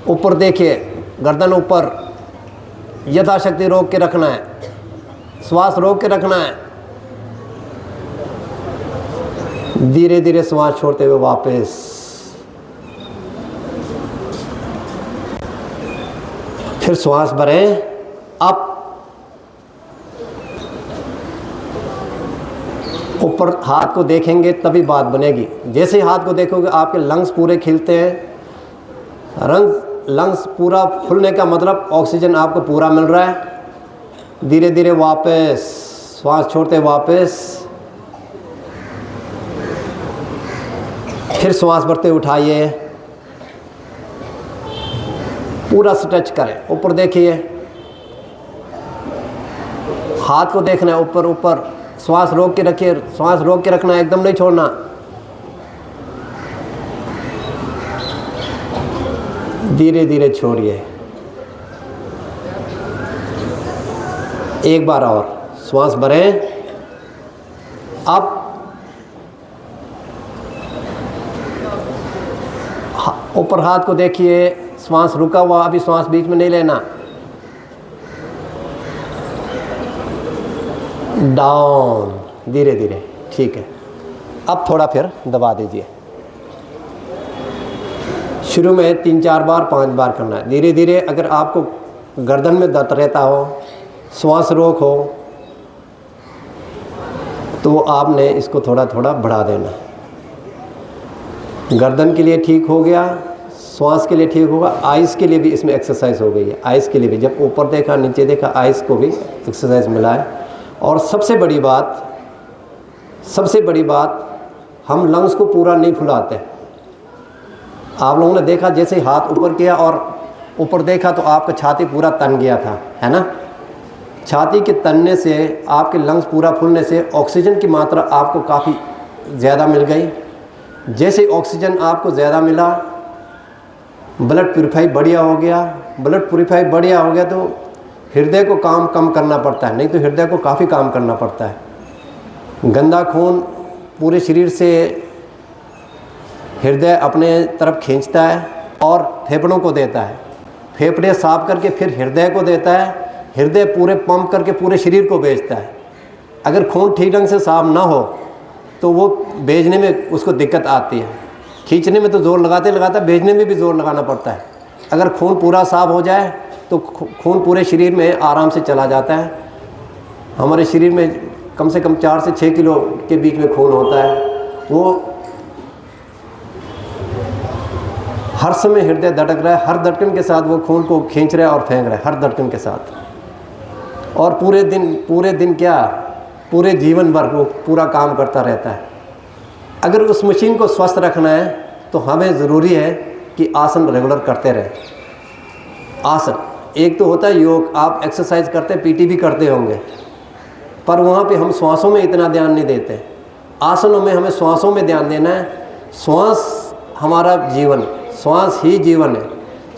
ऊपर देखिए, गर्दन ऊपर, यथाशक्ति रोक के रखना है, श्वास रोक के रखना है। धीरे धीरे श्वास छोड़ते हुए वापस। फिर श्वास भरें, अप, ऊपर हाथ को देखेंगे तभी बात बनेगी। जैसे ही हाथ को देखोगे आपके लंग्स पूरे खिलते हैं। लंग्स पूरा फुलने का मतलब ऑक्सीजन आपको पूरा मिल रहा है। धीरे धीरे वापस श्वास छोड़ते वापस। फिर श्वास भरते उठाइए, पूरा स्ट्रेच करें। ऊपर देखिए, हाथ को देखना है ऊपर ऊपर। श्वास रोक के रखिए, श्वास रोक के रखना है, एकदम नहीं छोड़ना। धीरे धीरे छोड़िए। एक बार और श्वास भरें, अब ऊपर हाथ को देखिए, श्वास रुका हुआ, अभी श्वास बीच में नहीं लेना। डाउन, धीरे धीरे, ठीक है। अब थोड़ा फिर दबा दीजिए। शुरू में 3-4 बार 5 बार करना है। धीरे धीरे अगर आपको गर्दन में दर्द रहता हो, श्वास रोक हो, तो आपने इसको थोड़ा थोड़ा बढ़ा देना। गर्दन के लिए ठीक हो गया, श्वास के लिए ठीक होगा, आइज़ के लिए भी इसमें एक्सरसाइज हो गई है। आइज़ के लिए भी, जब ऊपर देखा नीचे देखा, आइज़ को भी एक्सरसाइज मिला है। और सबसे बड़ी बात, हम लंग्स को पूरा नहीं फुलाते। आप लोगों ने देखा, जैसे ही हाथ ऊपर किया और ऊपर देखा तो आपका छाती पूरा तन गया था, है ना। छाती के तनने से, आपके लंग्स पूरा फूलने से ऑक्सीजन की मात्रा आपको काफ़ी ज़्यादा मिल गई। जैसे ऑक्सीजन आपको ज़्यादा मिला, ब्लड प्यूरिफाई बढ़िया हो गया। ब्लड प्यूरिफाई बढ़िया हो गया तो हृदय को काम कम करना पड़ता है, नहीं तो हृदय को काफ़ी काम करना पड़ता है। गंदा खून पूरे शरीर से हृदय अपने तरफ खींचता है और फेफड़ों को देता है। फेफड़े साफ करके फिर हृदय को देता है। हृदय पूरे पंप करके पूरे शरीर को भेजता है। अगर खून ठीक ढंग से साफ ना हो तो वो भेजने में उसको दिक्कत आती है। खींचने में तो ज़ोर लगाते भेजने में भी ज़ोर लगाना पड़ता है। अगर खून पूरा साफ हो जाए तो खून पूरे शरीर में आराम से चला जाता है। हमारे शरीर में कम से कम 4 से 6 किलो के बीच में खून होता है। वो हर समय हृदय धड़क रहा है, हर धड़कन के साथ वो खून को खींच रहा है और फेंक रहा है, हर धड़कन के साथ। और पूरे दिन क्या, पूरे जीवन भर वो पूरा काम करता रहता है। अगर उस मशीन को स्वस्थ रखना है तो हमें ज़रूरी है कि आसन रेगुलर करते रहें। आसन एक तो होता है योग, आप एक्सरसाइज करते, पीटी भी करते होंगे, पर वहाँ पे हम श्वासों में इतना ध्यान नहीं देते। आसनों में हमें श्वासों में ध्यान देना है। श्वास हमारा जीवन, श्वास ही जीवन है।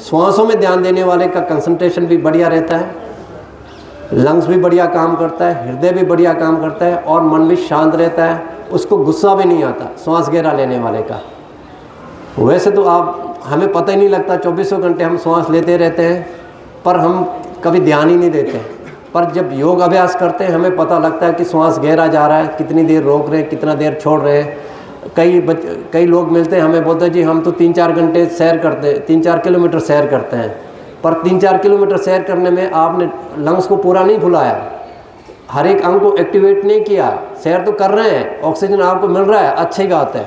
श्वासों में ध्यान देने वाले का कंसंट्रेशन भी बढ़िया रहता है, लंग्स भी बढ़िया काम करता है, हृदय भी बढ़िया काम करता है और मन भी शांत रहता है। उसको गुस्सा भी नहीं आता श्वास गहरा लेने वाले का। वैसे तो हमें पता ही नहीं लगता, 24 घंटे हम श्वास लेते रहते हैं, पर हम कभी ध्यान ही नहीं देते। पर जब योग अभ्यास करते हैं हमें पता लगता है कि श्वास गहरा जा रहा है, कितनी देर रोक रहे हैं, कितना देर छोड़ रहे हैं। कई लोग मिलते हैं, हमें बोलते हैं जी हम तो 3-4 घंटे सैर करते हैं, 3-4 किलोमीटर सैर करते हैं। पर 3-4 किलोमीटर सैर करने में आपने लंग्स को पूरा नहीं फुलाया, हर एक अंग को एक्टिवेट नहीं किया। सैर तो कर रहे हैं, ऑक्सीजन आपको मिल रहा है, अच्छी बात है,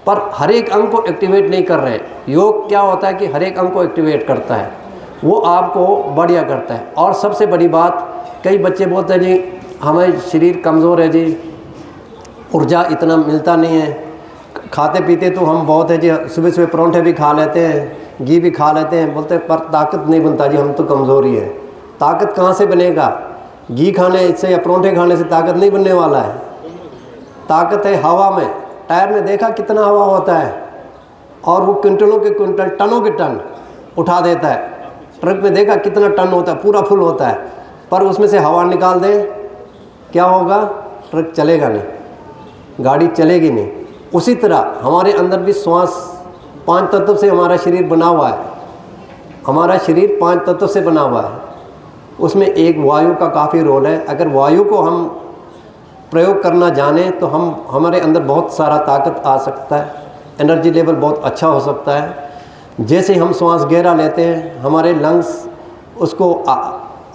पर हर एक अंग को एक्टिवेट नहीं कर रहे हैं। योग क्या होता है कि हर एक अंग को एक्टिवेट करता है, वो आपको बढ़िया करता है। और सबसे बड़ी बात, कई बच्चे बोलते हैं जी हमें शरीर कमज़ोर है जी, ऊर्जा इतना मिलता नहीं है, खाते पीते तो हम बहुत है जी, सुबह सुबह परांठे भी खा लेते हैं, घी भी खा लेते हैं, बोलते हैं पर ताकत नहीं बनता जी, हम तो कमज़ोर ही है। ताकत कहाँ से बनेगा? घी खाने से या परांठे खाने से ताकत नहीं बनने वाला है। ताकत है हवा में। टायर में देखा कितना हवा होता है और वो क्विंटलों के क्विंटल, टनों के टन उठा देता है। ट्रक में देखा कितना टन होता है, पूरा फुल होता है, पर उसमें से हवा निकाल दें, क्या होगा? ट्रक चलेगा नहीं, गाड़ी चलेगी नहीं। उसी तरह हमारे अंदर भी श्वास 5 तत्व से हमारा शरीर बना हुआ है। हमारा शरीर 5 तत्व से बना हुआ है। उसमें एक वायु का काफ़ी रोल है। अगर वायु को हम प्रयोग करना जाने तो हमारे अंदर बहुत सारा ताकत आ सकता है, एनर्जी लेवल बहुत अच्छा हो सकता है। जैसे हम श्वास गहरा लेते हैं, हमारे लंग्स उसको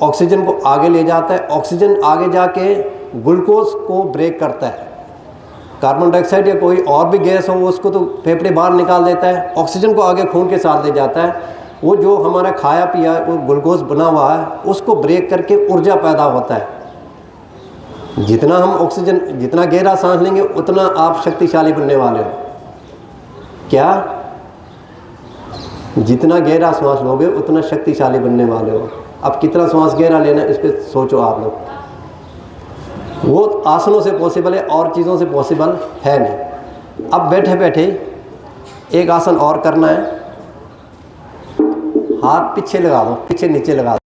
ऑक्सीजन को आगे ले जाता है। ऑक्सीजन आगे जाके ग्लूकोज को ब्रेक करता है। कार्बन डाइऑक्साइड या कोई और भी गैस हो उसको तो फेफड़े बाहर निकाल देता है। ऑक्सीजन को आगे खून के साथ ले जाता है। वो जो हमारा खाया पिया वो ग्लूकोज बना हुआ है उसको ब्रेक करके ऊर्जा पैदा होता है। जितना हम ऑक्सीजन, जितना गहरा सांस लेंगे उतना आप शक्तिशाली बनने वाले हो। क्या? जितना गहरा सांस लोगे उतना शक्तिशाली बनने वाले हो। अब कितना सांस गहरा लेना इस पर सोचो आप लोग। वो आसनों से पॉसिबल है और चीज़ों से पॉसिबल है नहीं। अब बैठे बैठे एक आसन और करना है। हाथ पीछे लगा दो, पीछे नीचे लगा दो।